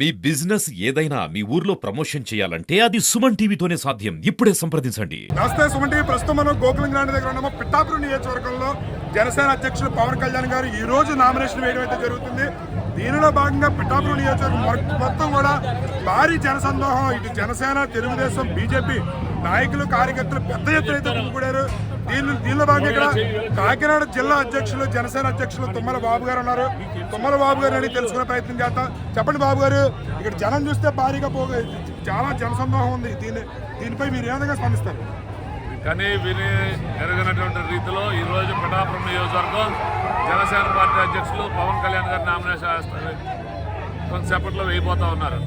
మీ business ఏదైనా మీ ఊర్లో promotion చేయాలంటే అది సుమన్ టీవీతోనే సాధ్యం. ఇప్పుడే సంప్రదించండి. నమస్తే సుమన్ టీవీ. ప్రస్తుతం మనం గోకులం గ్రాండ్ దగ్గర ఉన్నాము. పిఠాపురం నియోజకవర్గంలో జనసేన అధ్యక్షులు పవన్ కళ్యాణ్ గారు ఈ రోజు నామినేషన్ వేయడం అయితే జరుగుతుంది. దీనిలో భాగంగా పిఠాపురం నియోజకవర్గం మొత్తం కూడా భారీ జనసందోహం. ఇటు జనసేన, తెలుగుదేశం, బీజేపీ నాయకులు, కార్యకర్తలు పెద్ద ఎత్తున అయితే గుమిగూడారు. దీనిలో భాగంగా ఇక్కడ కాకినాడ జిల్లా అధ్యక్షులు, జనసేన అధ్యక్షులు తుమ్మల బాబు గారు ఉన్నారు. తుమ్మల బాబు గారు అడిగి తెలుసుకునే ప్రయత్నం చేద్దాం. చెప్పండి బాబు గారు, ఇక్కడ జనం చూస్తే భారీగా చాలా జనసందోహం ఉంది. దీనిపై మీరు ఏ విధంగా స్పందిస్తారు? కానీ విని ఎరగనటువంటి రీతిలో ఈరోజు పిఠాపురం నియోజకవర్గం జనసేన పార్టీ అధ్యక్షులు పవన్ కళ్యాణ్ గారి నామినేషన్ వేస్తారు. కొంతసేపట్లో వేయబోతా ఉన్నారు.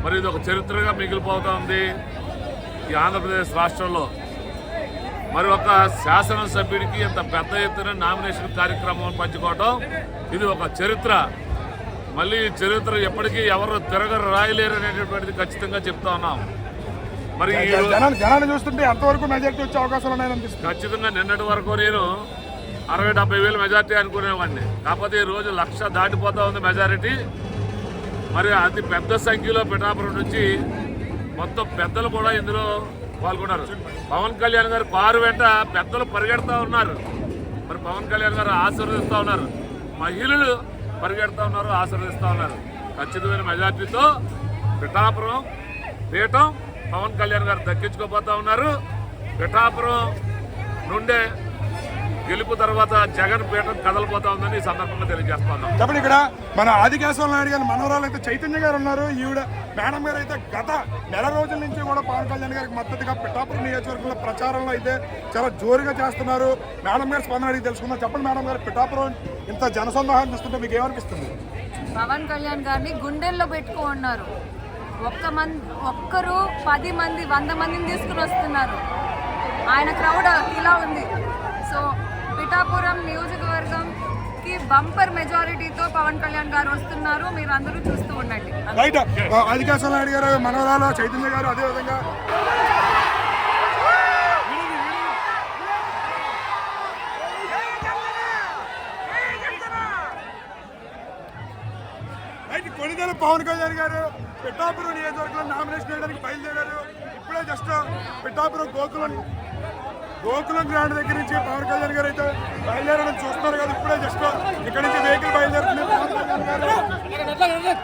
మరి ఇది ఒక చరిత్రగా మిగిలిపోతూ ఉంది ఈ ఆంధ్రప్రదేశ్ రాష్ట్రంలో. మరి ఒక శాసనసభ్యుడికి ఇంత పెద్ద ఎత్తున నామినేషన్ కార్యక్రమం పంచుకోవడం ఇది ఒక చరిత్ర. మళ్ళీ ఈ చరిత్ర ఎప్పటికీ ఎవరు తిరగరు రాయలేరు అనేటటువంటిది ఖచ్చితంగా చెప్తా ఉన్నాం. మరి జనాన్ని చూస్తుంటే ఎంతవరకు మెజార్టీ వచ్చే అవకాశాలు ఉన్నాయనిపిస్తుంది. ఖచ్చితంగా నిన్నటి వరకు నేను 60-70 వేలు మెజార్టీ అనుకునేవాడిని. కాకపోతే ఈ రోజు 1,00,000 దాటిపోతా ఉంది మెజారిటీ. మరి అతి పెద్ద సంఖ్యలో పిఠాపురం నుంచి మొత్తం పెద్దలు కూడా ఇందులో పాల్గొన్నారు. పవన్ కళ్యాణ్ గారు కారు వెంట పెద్దలు పరిగెడతా ఉన్నారు. మరి పవన్ కళ్యాణ్ గారు ఆశీర్వదిస్తూ ఉన్నారు. మహిళలు పరిగెడతా ఉన్నారు, ఆశీర్వదిస్తూ ఉన్నారు. ఖచ్చితమైన మెజార్టీతో పిఠాపురం పీఠం పవన్ కళ్యాణ్ గారు దక్కించుకోబోతా ఉన్నారు. పిఠాపురం నుండే గెలుపు తర్వాత జగన్ పీఠం కదలిపోతా ఉందని ఈ సందర్భంగా తెలియజేస్తున్నాం. చెప్పండి, ఇక్కడ మన ఆదికేశవ నాయుడు గారి మనవరాలు అయితే చైతన్య గారు ఉన్నారు. ఈవిడ మేడం గారు అయితే గత నెల రోజుల నుంచి కూడా పవన్ కళ్యాణ్ గారికి మద్దతుగా పిఠాపురం నియోజకవర్గంలో ప్రచారంలో అయితే చాలా జోరుగా చేస్తున్నారు. మేడం గారు స్పందన అడిగి తెలుసుకుందాం. చెప్పండి మేడం గారు, పిఠాపురం ఇంత జనసందోహాన్ని చూస్తుంటే మీకు ఏమనిపిస్తుంది? పవన్ కళ్యాణ్ గారిని గుండెల్లో పెట్టుకున్నారు. ఒక్కరు 10 మంది 100 మందిని తీసుకుని వస్తున్నారు. ఆయన క్రౌడ్ ఇలా ఉంది. సో పిఠాపురం నియోజకవర్గంకి బంపర్ మెజారిటీతో పవన్ కళ్యాణ్ గారు వస్తున్నారు. మీరు అందరూ చూస్తూ ఉండండి. రైట్. ఆదికేశవ నాయుడు గారు మనవరాలు చైతన్య గారు అదేవిధంగా కొనిదెల పవన్ కళ్యాణ్ గారు పిఠాపురం నియోజకవర్గంలో నామినేషన్ వేయడానికి బయలుదేరారు. ఇప్పుడే జస్ట్ పిఠాపురం గోకులం గ్రాండ్ దగ్గర నుంచి పవన్ కళ్యాణ్ గారు అయితే బయలుదేరడం చూస్తున్నారు కదా. ఇప్పుడే జస్ట్ ఇక్కడ నుంచి వెహికల్ బయలుదేరుతుంది. పవన్ కళ్యాణ్ గారు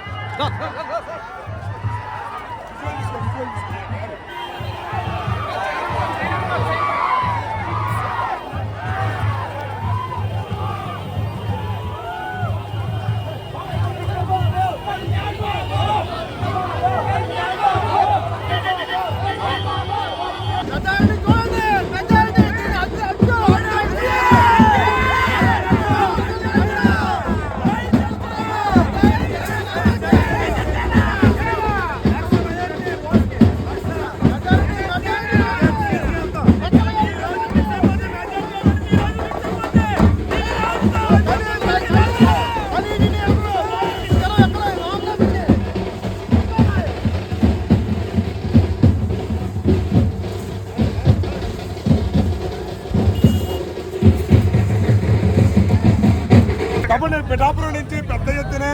పిఠాపురం నుంచి పెద్ద ఎత్తున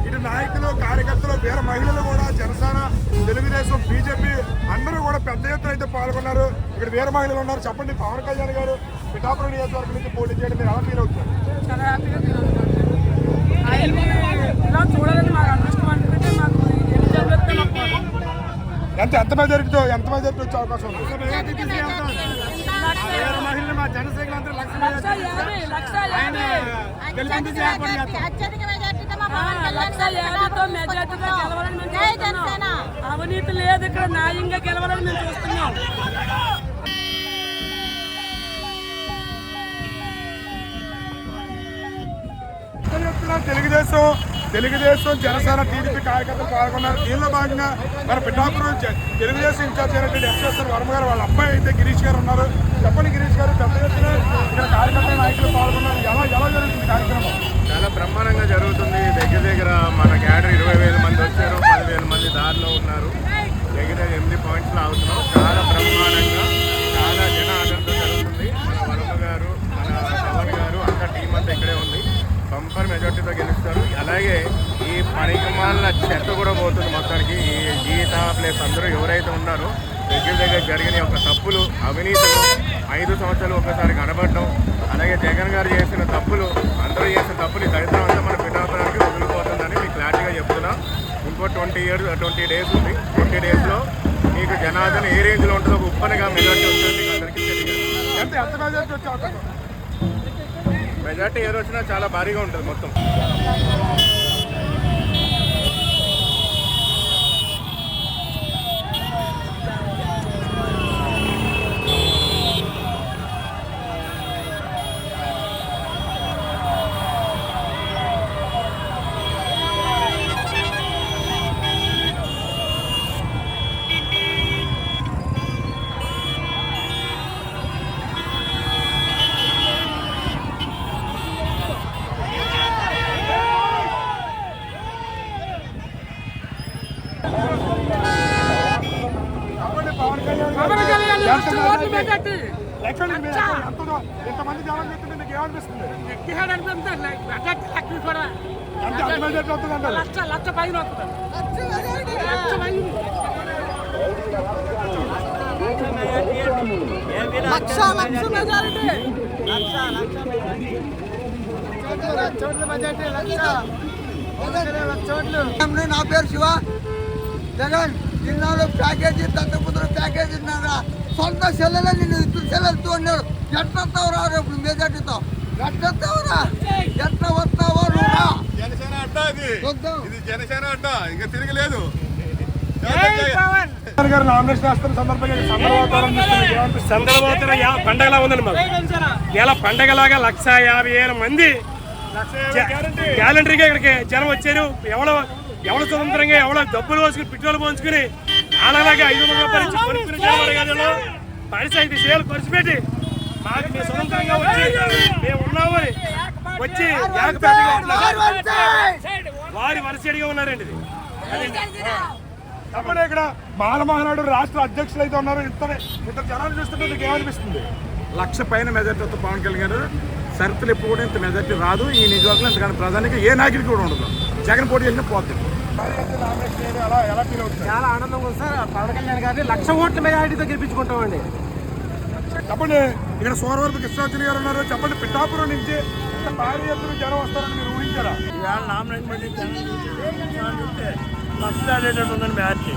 ఇటు నాయకులు, కార్యకర్తలు, వేరే మహిళలు కూడా జనసేన, తెలుగుదేశం, బీజేపీ అందరూ కూడా పెద్ద ఎత్తున అయితే పాల్గొన్నారు. ఇక్కడ వేరే మహిళలు ఉన్నారు. చెప్పండి, పవన్ కళ్యాణ్ గారు పిఠాపురం నియోజకవర్గం నుంచి పోటీ చేయడం మీరు ఎలా ఫీల్ అవుతారు? చాలా హ్యాపీగా ఫీల్ అవుతారు. ఇలా చూడాలని మాకు అదృష్టం అనుకుంటే మాకు ఎంత మెజారిటీ వచ్చే అవకాశం ఉంది? మా జనసేన 1,50,000తో మెజార్టీతో గెలవాలని మేము చూస్తున్నాం. అవినీతి లేదు, ఇక్కడ న్యాయంగా గెలవాలని మేము చూస్తున్నాం. తెలుగుదేశం, జనసేన, టీడీపీ కార్యకర్తలు పాల్గొన్నారు. దీనిలో భాగంగా మన పిఠాపురం తెలుగుదేశం ఇన్ఛార్జ్ అయినటువంటి ఎస్ఎస్ఆర్ వర్మ గారు వాళ్ళ అబ్బాయి అయితే గిరీష్ గారు ఉన్నారు. చెప్పండి గిరీష్ గారు, పెద్ద ఎత్తున ఇక్కడ కార్యకర్తల నాయకులు పాల్గొన్నారు. ఎలా జరుగుతుంది కార్యక్రమం? చాలా బ్రహ్మాండంగా జరుగుతుంది. దగ్గర మన క్యాడర్ 20,000 మంది వచ్చారు. 10,000 మంది దారిలో ఉన్నారు. దగ్గర 8 పాయింట్స్లో ఆగుతున్నాం. చాలా బ్రహ్మాండంగా, చాలా జన ఆదరణతో జరుగుతుంది. మన వర్మ గారు, మన పవన్ గారు అంతా టీం అంతా ఇక్కడే ఉంది. బంపర్ మెజార్టీతో గెలుస్తారు. అలాగే ఈ పరికమాల చెత్త కూడా పోతుంది మొత్తానికి. ఈ గీత ప్లస్ అందరూ ఎవరైతే ఉన్నారో దగ్గర జరిగిన యొక్క తప్పులు, అవినీతులు 5 సంవత్సరాలు ఒకసారి కనబడడం, అలాగే జగన్ గారు చేసిన తప్పులు, అందరూ చేసిన తప్పులు ఈ దరిద్రం అంతా మన పిఠాపురానికి వదిలిపోతుందని మీకు క్లారిటీగా చెప్తున్నా. ఇంకో 20 డేస్ ఉంది. 20 డేస్లో మీకు జనార్దన్ ఏ రేంజ్లో ఉంటుందో ఒక ఉప్పనగా మెజార్టీ వస్తుంది మీకు అందరికీ తెలియదు. ఎంత మెజార్టీ వచ్చే అవకాశం? మెజార్టీ ఏది వచ్చినా చాలా భారీగా ఉంటుంది మొత్తం. చెప్పండి పవన్ కళ్యాణ్ పవన్ కళ్యాణ్ లక్ష ఓట్లు మెజార్టీ. ఎంతమంది జనం చెప్తుంటే మీకు ఏమనిపిస్తుంది? ఎక్కిహాడు అనిపిస్తుంది మెజార్టీ లక్షలు కూడా ఎంత మెజార్టీ వస్తుంది అంటారు? లక్ష పైన వస్తుంది. లక్ష పైన లక్ష మెజారిటీ. నా పేరు శివ. జగన్ జిల్లాలో ప్యాకేజీ దత్తపుత్ర ప్యాకేజీ ఇన్నారా? సొంత సెల్లెలే నిన్ను ఇద్దరు సెల్లెలతో ఉన్నాడు. ఎట్లా వస్తావు రా రేపు మెజార్టీతో? ఎట్లా వస్తావురా? ఎట్లా వస్తావో నువ్వురా? జనసేన అడ్డ ఇది జనసేన అడ్డ, ఇంకా తిరగలేదు. గారు నామినేషన్ వేస్తున్న సందర్భంగా సందర్భోత్తర పండగలా ఉందండి మాకు. ఇలా పండగలాగా 150,000 మంది గ్యాలంటరీగా ఇక్కడికి జనం వచ్చారు. ఎవరు స్వతంత్రంగా ఎవరో డబ్బులు పోసుకుని పెట్రోల్ పోసుకుని అలాగే 500 రూపాయలు ఇచ్చి కొనుక్కుని జనం పరిస్థితి 5,000 ఖర్చు పెట్టి మాకు మేము స్వతంత్రంగా వచ్చి మేము ఉన్నామని వచ్చి ఏకపేటగా ఉన్నారు. వారి వరుసడిగా ఉన్నారండి. చెప్పండి, ఇక్కడ మాలమహనాడు రాష్ట్ర అధ్యక్షులు అయితే ఉన్నారు. ఇంత జనాలు చూస్తుంటే మీకు ఏమనిపిస్తుంది? 1,00,000 పైన మెజార్టీతో పవన్ కళ్యాణ్ గారు సరితలు ఎప్పుడు కూడా ఇంత మెజార్టీ రాదు. ఈ నియోజకవర్గంలో ఇంతకన్నా ప్రధానికి ఏ నాయకుడికి కూడా ఉండదు. జగన్ పోటీ చేసిన పోతుంది. ఎలా ఫీల్ అవుతుంది? చాలా ఆనందంగా ఉంది సార్. పవన్ కళ్యాణ్ గారిని 1,00,000 ఓట్ల మెజారిటీతో గెలిపించుకుంటామండి. చెప్పండి, ఇక్కడ సోమవారం కృష్ణార్జున గారు ఉన్నారు. చెప్పండి, పిఠాపురం నుంచి ఇంత భారీ ఎత్తున జనం వస్తారని మీరు ఊహించారా? నామినేషన్ పెట్టి 1,00,000 ఉందని మెజార్టీ.